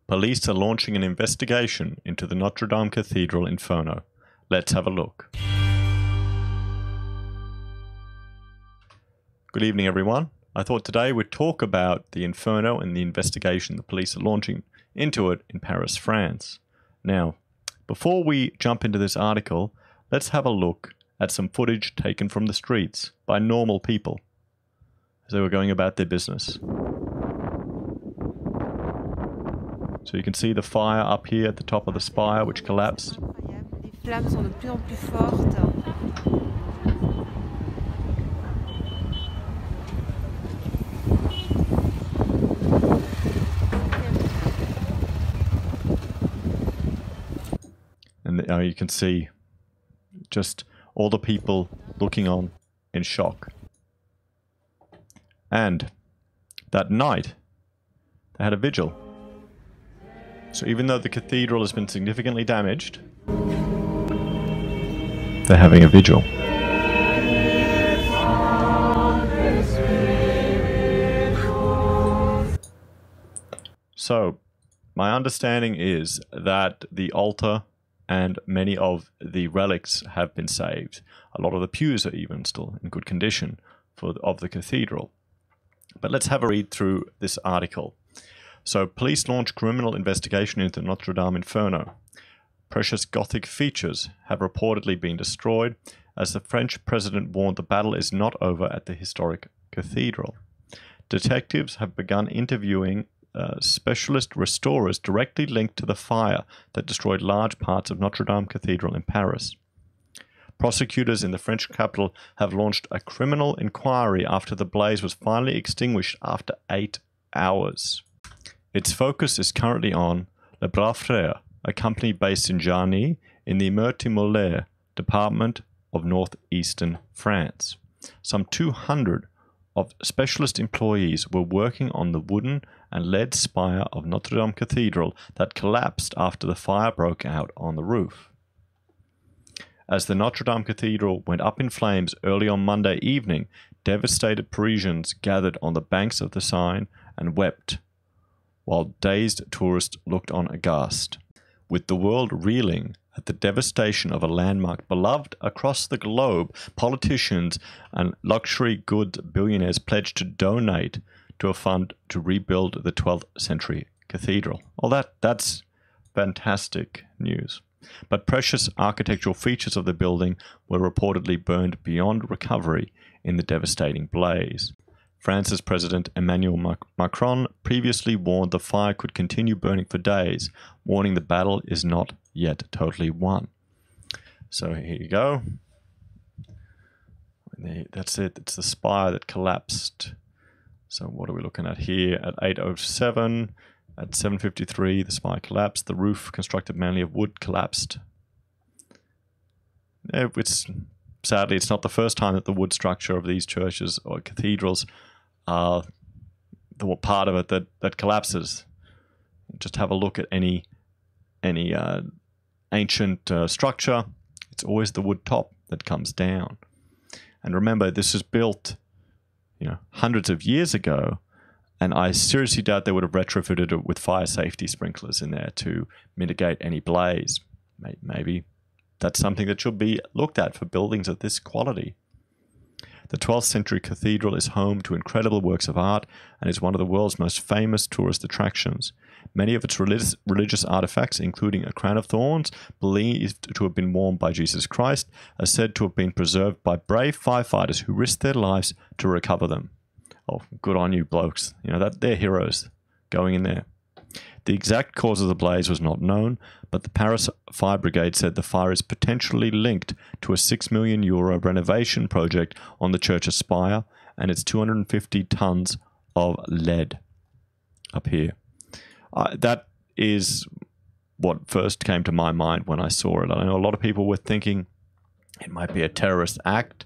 Police are launching an investigation into the Notre Dame Cathedral Inferno. Let's have a look. Good evening, everyone. I thought today we'd talk about the Inferno and the investigation the police are launching into it in Paris, France. Now, before we jump into this article, let's have a look at some footage taken from the streets by normal people as they were going about their business. So you can see the fire up here at the top of the spire which collapsed. Les flammes sont de plus en plus fortes. And you can see just all the people looking on in shock. And that night, they had a vigil. So even though the cathedral has been significantly damaged, they're having a vigil. So, my understanding is that the altar and many of the relics have been saved. A lot of the pews are even still in good condition of the cathedral. But let's have a read through this article. So, police launch criminal investigation into Notre Dame Inferno. Precious Gothic features have reportedly been destroyed, as the French president warned the battle is not over at the historic cathedral. Detectives have begun interviewing specialist restorers directly linked to the fire that destroyed large parts of Notre Dame Cathedral in Paris. Prosecutors in the French capital have launched a criminal inquiry after the blaze was finally extinguished after 8 hours. Its focus is currently on Le Bras Frère, a company based in Jarny in the Meurthe-et-Moselle department of northeastern France. Some 200 of specialist employees were working on the wooden and lead spire of Notre Dame Cathedral that collapsed after the fire broke out on the roof. As the Notre Dame Cathedral went up in flames early on Monday evening, devastated Parisians gathered on the banks of the Seine and wept, while dazed tourists looked on aghast. With the world reeling at the devastation of a landmark beloved across the globe, politicians and luxury goods billionaires pledged to donate to a fund to rebuild the 12th century cathedral. Well, that's fantastic news. But precious architectural features of the building were reportedly burned beyond recovery in the devastating blaze. France's President Emmanuel Macron previously warned the fire could continue burning for days, warning the battle is not yet totally won. So here you go. That's it. It's the spire that collapsed. So what are we looking at here? At 8:07, at 7:53, the spire collapsed. The roof, constructed mainly of wood, collapsed. Sadly, it's not the first time that the wood structure of these churches or cathedrals are the part of it that collapses. Just have a look at any ancient structure. It's always the wood top that comes down. And remember, this was built, hundreds of years ago, and I seriously doubt they would have retrofitted it with fire safety sprinklers in there to mitigate any blaze. Maybe that's something that should be looked at for buildings of this quality. The 12th century cathedral is home to incredible works of art and is one of the world's most famous tourist attractions. Many of its religious artifacts, including a crown of thorns believed to have been worn by Jesus Christ, are said to have been preserved by brave firefighters who risked their lives to recover them. Oh, good on you, blokes. They're heroes going in there. The exact cause of the blaze was not known, but the Paris Fire Brigade said the fire is potentially linked to a €6 million renovation project on the church's spire and its 250 tons of lead up here. That is what first came to my mind when I saw it. I know a lot of people were thinking it might be a terrorist act,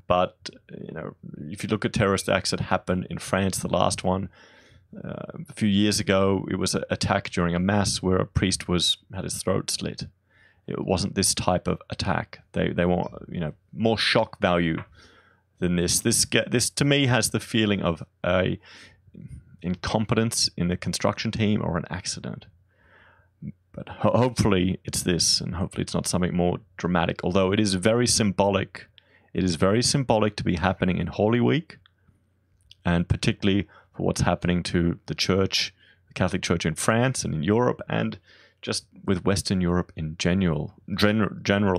but if you look at terrorist acts that happened in France, the last one, a few years ago, it was an attack during a mass where a priest had his throat slit. It wasn't this type of attack. They want more shock value than this. This to me has the feeling of a incompetence in the construction team or an accident. But hopefully it's this, and hopefully it's not something more dramatic, although it is very symbolic. It is very symbolic to be happening in Holy Week, and particularly for what's happening to the church, the Catholic Church in France and in Europe, and just with Western Europe in general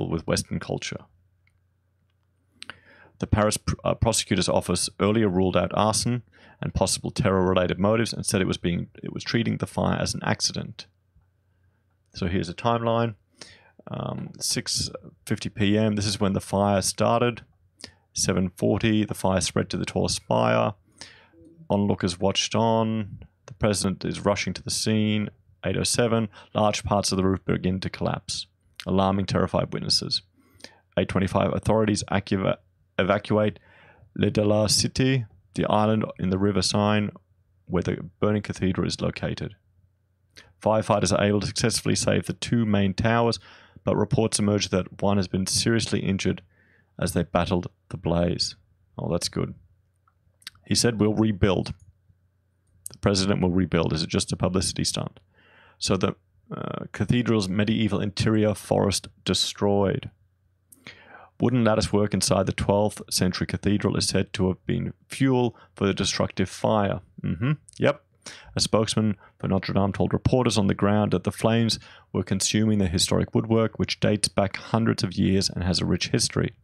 with Western culture. The Paris prosecutor's office earlier ruled out arson and possible terror-related motives and said it was treating the fire as an accident. So here's a timeline. 6:50 p.m. This is when the fire started. 7:40, the fire spread to the tallest spire. Onlookers watched on. The president is rushing to the scene. 8:07, large parts of the roof begin to collapse, alarming terrified witnesses. 8:25, authorities evacuate Le de la Cité, the island in the River Seine where the burning cathedral is located. Firefighters are able to successfully save the two main towers, but reports emerge that one has been seriously injured as they battled the blaze. Oh, that's good. He said, "We'll rebuild." The president will rebuild. Is it just a publicity stunt? So the cathedral's medieval interior forest destroyed. Wooden latticework inside the 12th century cathedral is said to have been fuel for the destructive fire. Yep. A spokesman for Notre Dame told reporters on the ground that the flames were consuming the historic woodwork, which dates back hundreds of years and has a rich history.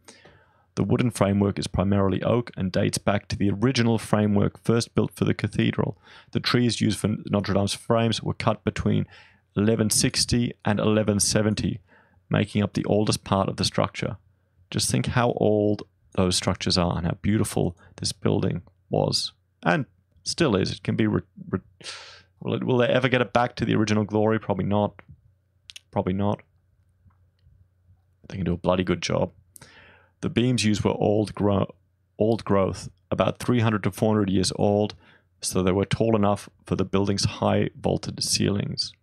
The wooden framework is primarily oak and dates back to the original framework first built for the cathedral. The trees used for Notre Dame's frames were cut between 1160 and 1170, making up the oldest part of the structure. Just think how old those structures are and how beautiful this building was and still is. It can be... Will they ever get it back to the original glory? Probably not. Probably not. They can do a bloody good job. The beams used were old growth, about 300 to 400 years old, so they were tall enough for the building's high vaulted ceilings.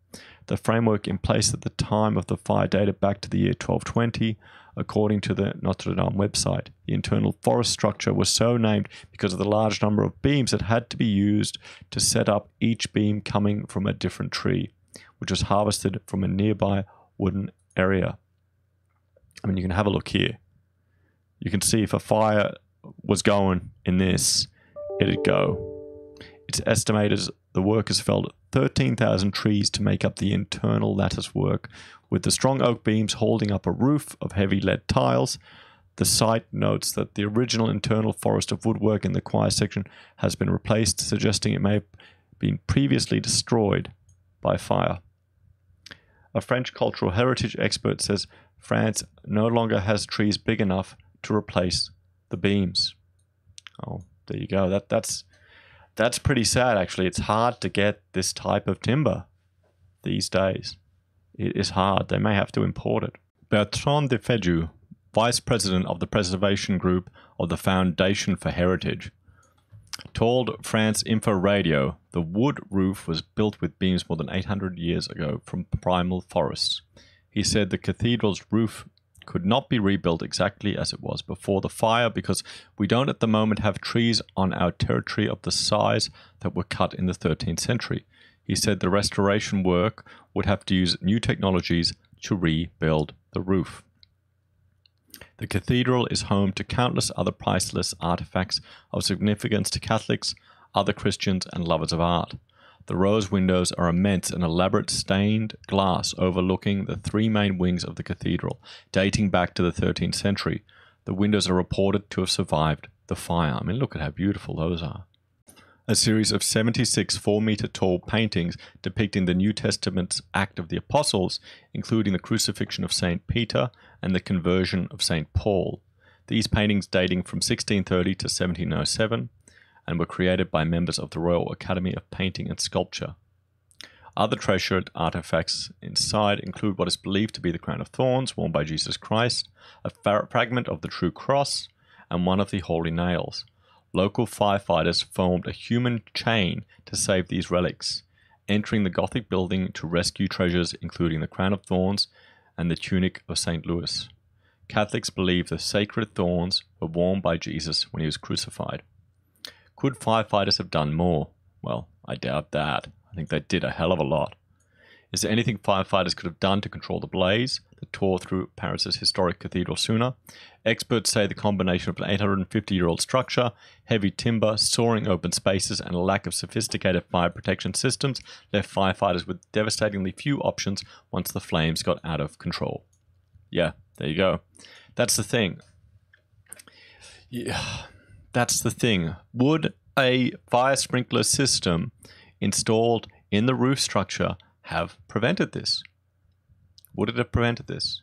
The framework in place at the time of the fire dated back to the year 1220, according to the Notre Dame website. The internal forest structure was so named because of the large number of beams that had to be used to set up each beam coming from a different tree, which was harvested from a nearby wooden area. I mean, you can have a look here. You can see if a fire was going in this, it'd go. It's estimated the workers felled 13,000 trees to make up the internal lattice work, with the strong oak beams holding up a roof of heavy lead tiles. The site notes that the original internal forest of woodwork in the choir section has been replaced, suggesting it may have been previously destroyed by fire. A French cultural heritage expert says France no longer has trees big enough to replace the beams. Oh, there you go. That's pretty sad, actually. It's hard to get this type of timber these days. It is hard. They may have to import it. Bertrand de Feju, vice president of the preservation group of the Foundation for Heritage, told France Info Radio the wood roof was built with beams more than 800 years ago from primal forests. He said the cathedral's roof could not be rebuilt exactly as it was before the fire because we don't at the moment have trees on our territory of the size that were cut in the 13th century. He said the restoration work would have to use new technologies to rebuild the roof. The cathedral is home to countless other priceless artifacts of significance to Catholics, other Christians, and lovers of art. The rose windows are immense and elaborate stained glass overlooking the three main wings of the cathedral, dating back to the 13th century. The windows are reported to have survived the fire. I mean, look at how beautiful those are. A series of 76 4-meter-tall paintings depicting the New Testament's Act of the Apostles, including the crucifixion of St. Peter and the conversion of St. Paul. These paintings dating from 1630 to 1707, and were created by members of the Royal Academy of Painting and Sculpture. Other treasured artifacts inside include what is believed to be the crown of thorns worn by Jesus Christ, a fragment of the true cross, and one of the holy nails. Local firefighters formed a human chain to save these relics, entering the Gothic building to rescue treasures including the crown of thorns and the tunic of St. Louis. Catholics believe the sacred thorns were worn by Jesus when he was crucified. Could firefighters have done more? Well, I doubt that. I think they did a hell of a lot. Is there anything firefighters could have done to control the blaze that tore through Paris's historic cathedral sooner? Experts say the combination of an 850-year-old structure, heavy timber, soaring open spaces, and a lack of sophisticated fire protection systems left firefighters with devastatingly few options once the flames got out of control. Yeah, there you go. That's the thing. Yeah, that's the thing. Would a fire sprinkler system installed in the roof structure have prevented this? Would it have prevented this?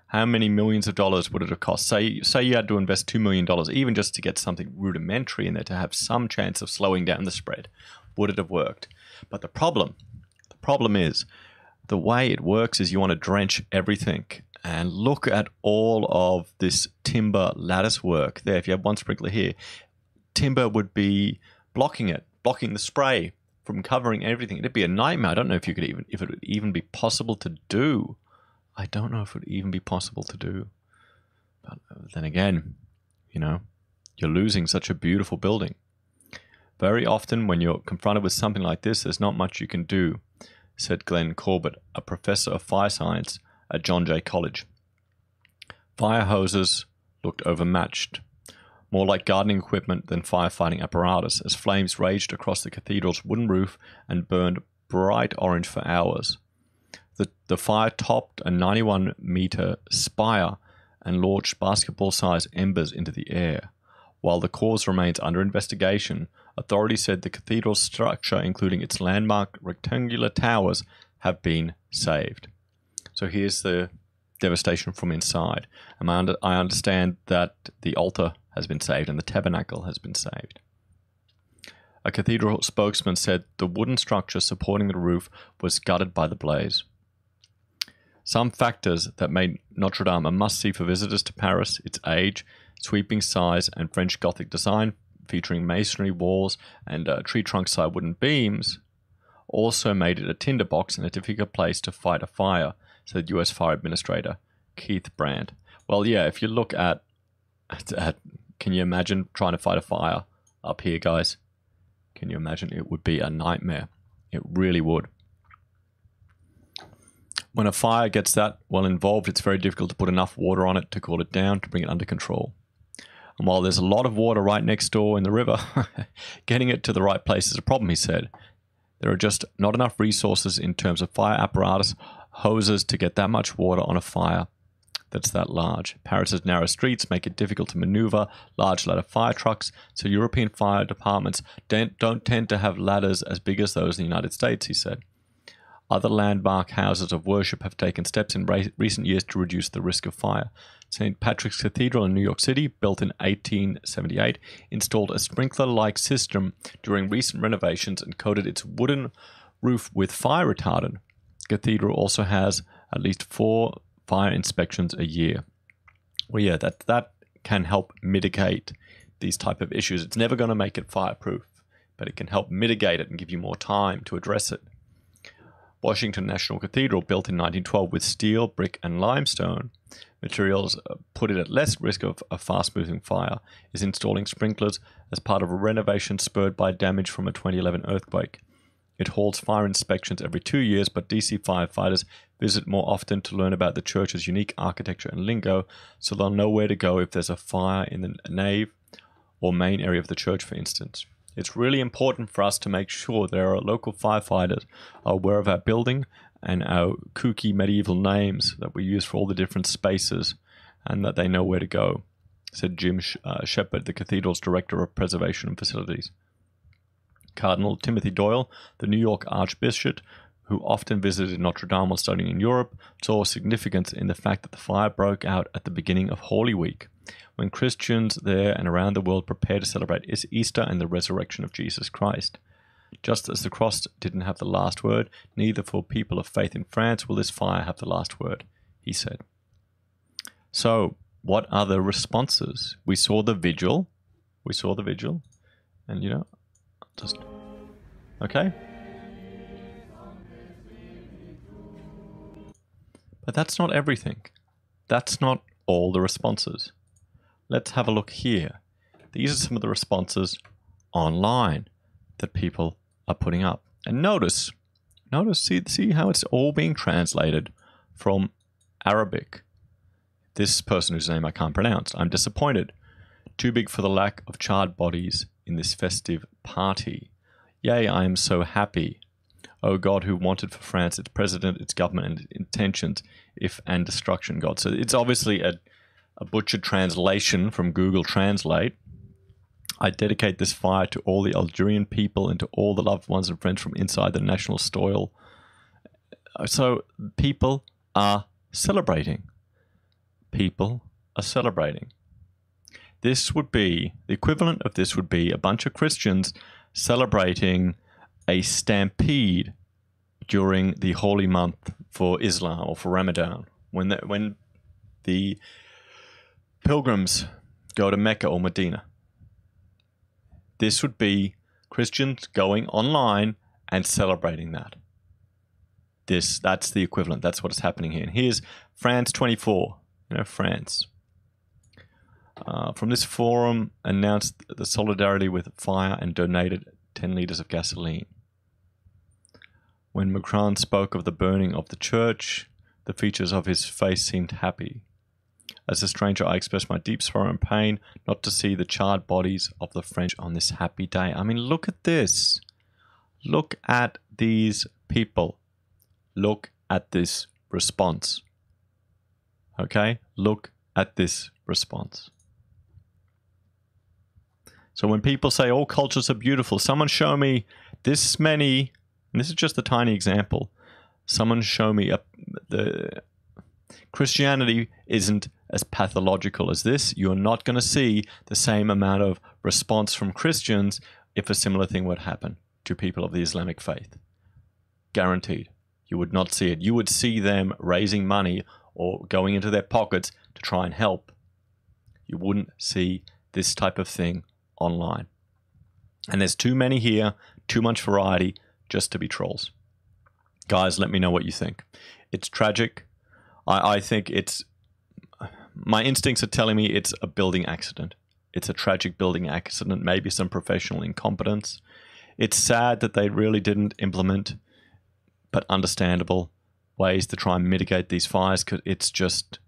How many millions of dollars would it have cost? Say you had to invest $2 million, even just to get something rudimentary in there to have some chance of slowing down the spread. Would it have worked? But the problem is, the way it works is you want to drench everything. And look at all of this timber lattice work there. If you have one sprinkler here, timber would be blocking the spray from covering everything. It'd be a nightmare. I don't know if it would even be possible to do. But then again, you're losing such a beautiful building. Very often when you're confronted with something like this, there's not much you can do, said Glenn Corbett, a professor of fire science at John Jay College. Fire hoses looked overmatched, more like gardening equipment than firefighting apparatus, as flames raged across the cathedral's wooden roof and burned bright orange for hours. The fire topped a 91-meter spire and launched basketball-sized embers into the air. While the cause remains under investigation, authorities said the cathedral's structure, including its landmark rectangular towers, have been saved. So here's the devastation from inside. And I understand that the altar has been saved and the tabernacle has been saved. A cathedral spokesman said the wooden structure supporting the roof was gutted by the blaze. Some factors that made Notre Dame a must-see for visitors to Paris, its age, sweeping size, and French Gothic design, featuring masonry walls and tree trunk-side wooden beams, also made it a tinderbox and a difficult place to fight a fire, said U.S. Fire Administrator Keith Brandt. Well, yeah, if you look at can you imagine trying to fight a fire up here, guys? Can you imagine? It would be a nightmare. It really would. When a fire gets that well involved, it's very difficult to put enough water on it to cool it down, to bring it under control. And while there's a lot of water right next door in the river, getting it to the right place is a problem, he said. There are just not enough resources in terms of fire apparatus, hoses to get that much water on a fire that's that large. Paris's narrow streets make it difficult to maneuver large ladder fire trucks, so European fire departments don't tend to have ladders as big as those in the United States, he said. Other landmark houses of worship have taken steps in recent years to reduce the risk of fire. St. Patrick's Cathedral in New York City, built in 1878, installed a sprinkler-like system during recent renovations and coated its wooden roof with fire retardant. The cathedral also has at least 4 fire inspections a year. Well, yeah, that can help mitigate these type of issues. It's never going to make it fireproof, but it can help mitigate it and give you more time to address it. Washington National Cathedral, built in 1912 with steel, brick, and limestone materials, put it at less risk of a fast-moving fire, is installing sprinklers as part of a renovation spurred by damage from a 2011 earthquake. It holds fire inspections every 2 years, but DC firefighters visit more often to learn about the church's unique architecture and lingo, so they'll know where to go if there's a fire in the nave or main area of the church, for instance. It's really important for us to make sure that our local firefighters are aware of our building and our kooky medieval names that we use for all the different spaces, and that they know where to go, said Jim Shepard, the cathedral's director of preservation and facilities. Cardinal Timothy Doyle, the New York Archbishop, who often visited Notre Dame while studying in Europe, saw significance in the fact that the fire broke out at the beginning of Holy Week, when Christians there and around the world prepare to celebrate Easter and the resurrection of Jesus Christ. Just as the cross didn't have the last word, neither for people of faith in France will this fire have the last word, he said. So, what are the responses? We saw the vigil, and just, okay? But that's not everything. That's not all the responses. Let's have a look here. These are some of the responses online that people are putting up. And notice Notice, see how it's all being translated from Arabic. This person whose name I can't pronounce. I'm disappointed. Too big for the lack of charred bodies in this festive party. Yea, I am so happy. O God, who wanted for France its president, its government, and its intentions, if and destruction, God. So it's obviously a butchered translation from Google Translate. I dedicate this fire to all the Algerian people and to all the loved ones and friends from inside the national soil. So people are celebrating. People are celebrating. This would be, the equivalent of this would be a bunch of Christians celebrating a stampede during the holy month for Islam or for Ramadan. When the pilgrims go to Mecca or Medina. This would be Christians going online and celebrating that. That's the equivalent. That's what is happening here. And here's France 24. France. From this forum, announced the solidarity with fire and donated 10 litres of gasoline. When Macron spoke of the burning of the church, the features of his face seemed happy. As a stranger, I expressed my deep sorrow and pain not to see the charred bodies of the French on this happy day. I mean, look at this. Look at these people. Look at this response. Okay? Look at this response. So when people say all cultures are beautiful, someone show me this many, and this is just a tiny example, someone show me the Christianity isn't as pathological as this. You're not going to see the same amount of response from Christians if a similar thing would happen to people of the Islamic faith. Guaranteed. You would not see it. You would see them raising money or going into their pockets to try and help. You wouldn't see this type of thing online. And there's too many here, too much variety just to be trolls. Guys, let me know what you think. It's tragic. I think it's... My instincts are telling me it's a building accident. It's a tragic building accident, maybe some professional incompetence. It's sad that they really didn't implement, but understandable, ways to try and mitigate these fires, because it's just...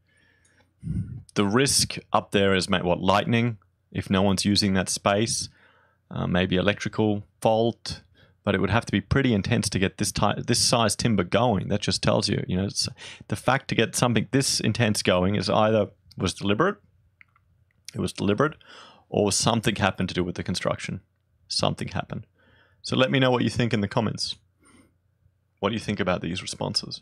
The risk up there is, what, lightning, if no one's using that space, maybe electrical fault, but it would have to be pretty intense to get this size timber going. That just tells you, the fact to get something this intense going is either was deliberate, or something happened to do with the construction. Something happened. So let me know what you think in the comments. What do you think about these responses?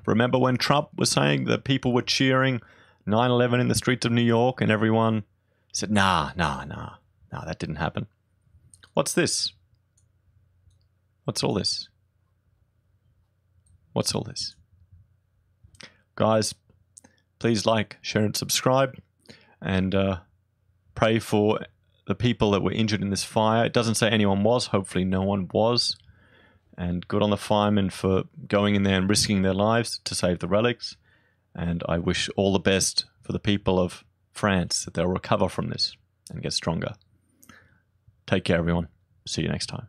Remember when Trump was saying that people were cheering 9/11 in the streets of New York and everyone said, nah, that didn't happen. What's this? What's all this? What's all this? Guys, please like, share, and subscribe, and pray for the people that were injured in this fire. It doesn't say anyone was. Hopefully no one was. And good on the firemen for going in there and risking their lives to save the relics. And I wish all the best for the people of France, that they'll recover from this and get stronger. Take care, everyone. See you next time.